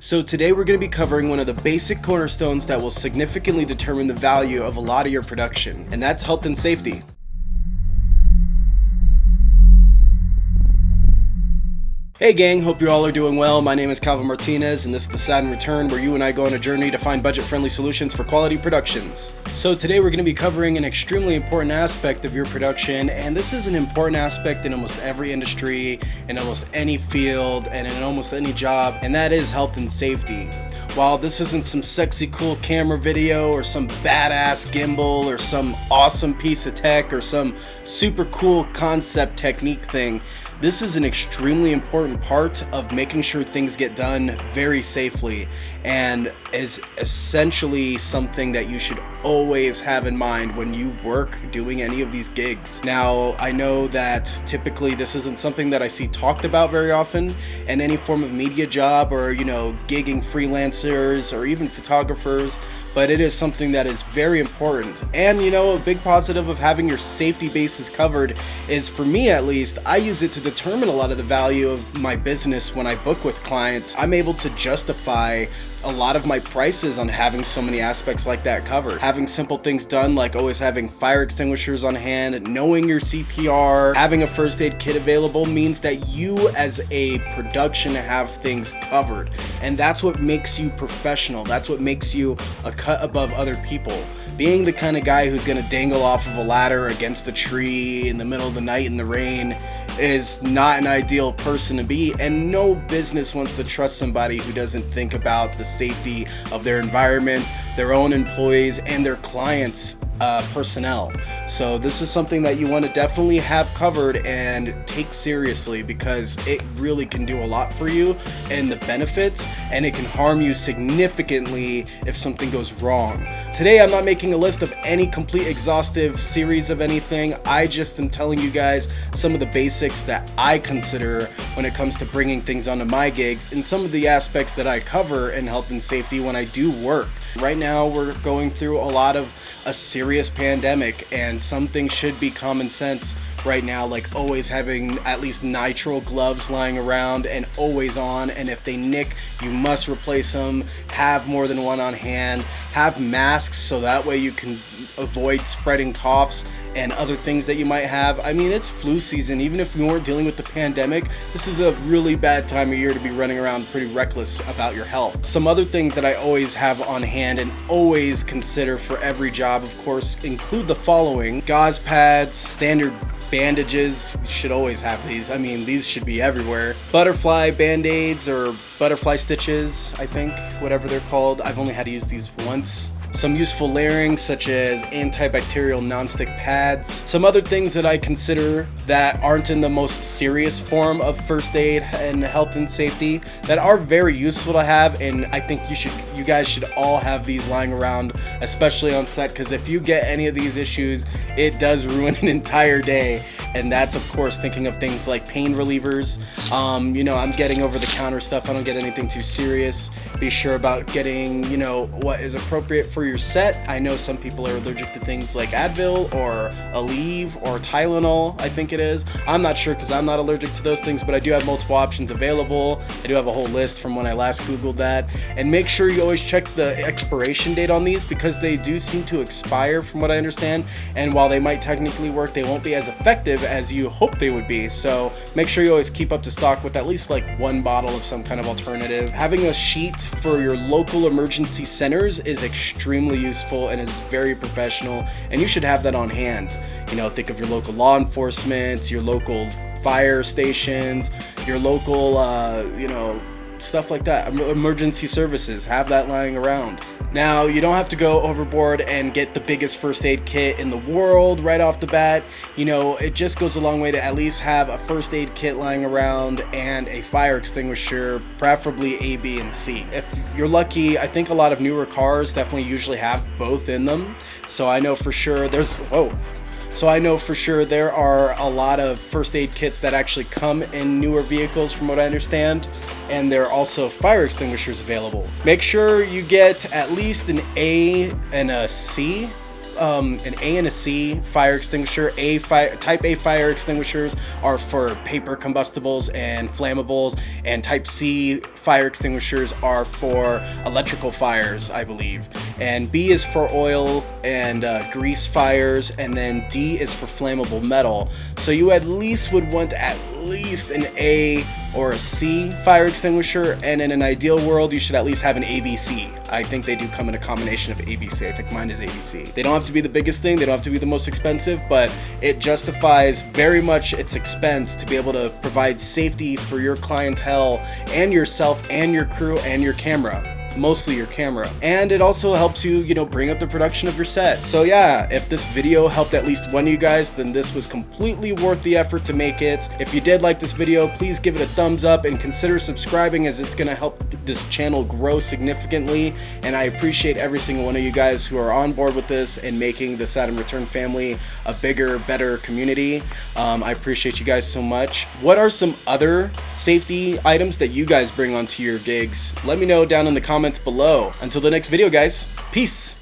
So today we're going to be covering one of the basic cornerstones that will significantly determine the value of a lot of your production, and that's health and safety. Hey gang, hope you all are doing well. My name is Calvin Martinez and this is the Saturn Return, where you and I go on a journey to find budget-friendly solutions for quality productions. So today we're going to be covering an extremely important aspect of your production, and this is an important aspect in almost every industry, in almost any field, and in almost any job, and that is health and safety. While this isn't some sexy cool camera video or some badass gimbal or some awesome piece of tech or some super cool concept technique thing, this is an extremely important part of making sure things get done very safely, and is essentially something that you should always have in mind when you work doing any of these gigs. Now, I know that typically this isn't something that I see talked about very often in any form of media job or, gigging freelancers or even photographers, but it is something that is very important. And a big positive of having your safety bases covered is, for me at least, I use it to determine a lot of the value of my business when I book with clients. I'm able to justify a lot of my prices on having so many aspects like that covered. Having simple things done like always having fire extinguishers on hand, knowing your CPR, having a first aid kit available means that you as a production have things covered. And that's what makes you professional. That's what makes you a cut above other people. Being the kind of guy who's gonna dangle off of a ladder against a tree in the middle of the night in the rain is not an ideal person to be, and no business wants to trust somebody who doesn't think about the safety of their environment, their own employees, and their clients' personnel. So this is something that you want to definitely have covered and take seriously, because it really can do a lot for you and the benefits, and it can harm you significantly if something goes wrong. Today I'm not making a list of any complete exhaustive series of anything. I just am telling you guys some of the basics that I consider when it comes to bringing things onto my gigs, and some of the aspects that I cover in health and safety when I do work. Right now we're going through a lot of a serious pandemic, and some things should be common sense right now, like always having at least nitrile gloves lying around and always on, and if they nick you must replace them. Have more than one on hand. Have masks so that way you can avoid spreading coughs and other things that you might have. I mean, it's flu season. Even if we weren't dealing with the pandemic, this is a really bad time of year to be running around pretty reckless about your health. Some other things that I always have on hand and always consider for every job, of course, include the following: gauze pads, standard bandages. You should always have these. I mean, these should be everywhere. Butterfly band-aids or butterfly stitches, I think, whatever they're called. I've only had to use these once. Some useful layering such as antibacterial nonstick pads. Some other things that I consider that aren't in the most serious form of first aid and health and safety that are very useful to have, and I think you guys should all have these lying around, especially on set, because if you get any of these issues, it does ruin an entire day. And that's, of course, thinking of things like pain relievers. I'm getting over the counter stuff. I don't get anything too serious. Be sure about getting, what is appropriate for your set. I know some people are allergic to things like Advil or Aleve or Tylenol, I think it is. I'm not sure because I'm not allergic to those things, but I do have multiple options available. I do have a whole list from when I last Googled that. And make sure you always check the expiration date on these, because they do seem to expire from what I understand. And while they might technically work, they won't be as effective as you hope they would be. So make sure you always keep up to stock with at least like one bottle of some kind of alternative. Having a sheet for your local emergency centers is extremely useful and is very professional, and you should have that on hand. Think of your local law enforcement, your local fire stations, your local stuff like that. Emergency services, have that lying around. Now, you don't have to go overboard and get the biggest first aid kit in the world right off the bat. It just goes a long way to at least have a first aid kit lying around and a fire extinguisher, preferably A, B, and C. If you're lucky, I think a lot of newer cars definitely usually have both in them. So I know for sure there are a lot of first aid kits that actually come in newer vehicles from what I understand, and there are also fire extinguishers available. Make sure you get at least an A and a C an A and a C fire extinguisher. Type A fire extinguishers are for paper combustibles and flammables, and type C fire extinguishers are for electrical fires, I believe. And B is for oil and grease fires, and then D is for flammable metal. So you at least would want at least an A or a C fire extinguisher, and in an ideal world you should at least have an ABC. I think they do come in a combination of ABC. I think mine is ABC. They don't have to be the biggest thing, they don't have to be the most expensive, but it justifies very much its expense to be able to provide safety for your clientele and yourself and your crew and your camera. Mostly your camera. And it also helps you, bring up the production of your set. So yeah, if this video helped at least one of you guys, then this was completely worth the effort to make it. If you did like this video, please give it a thumbs up and consider subscribing, as it's gonna help this channel grow significantly. And I appreciate every single one of you guys who are on board with this and making the Saturn Return family a bigger, better community. I appreciate you guys so much. What are some other safety items that you guys bring onto your gigs? Let me know down in the comments below. Until the next video, guys, peace.